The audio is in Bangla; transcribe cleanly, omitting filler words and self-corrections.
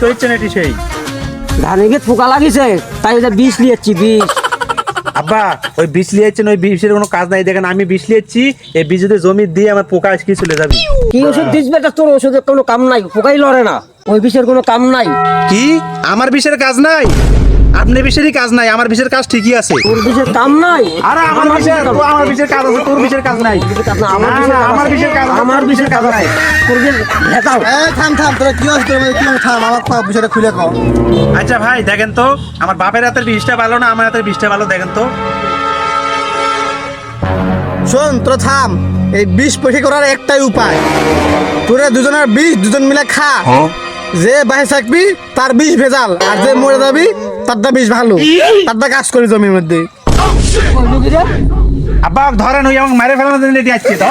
করেছে নাকি সেই ধানে গিয়ে পোকা লাগিছে তাই এটা বিষ লিয়েছি বিষ। আব্বা ওই বিষ লিয়েছেন, ওই বিষের কোনো কাজ নাই। দেখেন আমি বিষ লিয়েছি, এই বিষ যদি জমি দিয়ে আমার পোকা আজকে চলে যাবে। কি ওষুধ দিস বেটা, তোর ওষুধের কোনো কাম নাই, পোকাই লড়ে না, ওই বিষের কোনো কাম নাই। কি আমার বিষের কাজ নাই? আপনি বিষেরই কাজ নাই, আমার বিষের কাজ ঠিকই আছে। তোর বিষের কাম নাই? আরে আমার বিষের কাজ আছে, তোর বিষের কাজ নাই। আমার বিষের কাজ, আমার বিষের কাজ নাই। তোর যে ভেতাও। থাম থাম, তোরা কি হচ্ছে? কি থাম, আমার বিষয়টা খুলে কও। আচ্ছা ভাই দেখেন তো, আমার বাপের হাতের বিষটা ভালো না আমার হাতের বিষটা ভালো, দেখেন তো। শোন তোরা থাম, এই বিষ পরীক্ষা করার একটাই উপায়, তোরা দুজনের বিষ দুজন মিলে খা। যে বাইরে থাকবি তার বিষ ভেজাল, আর যে মরে যাবি তারটা বিষ ভালো, তারটা কাজ করি জমির মধ্যে। আব্বা ধরেন, ওই আমাকে মারে ফেলানোর জন্য রেডি আসছে তো।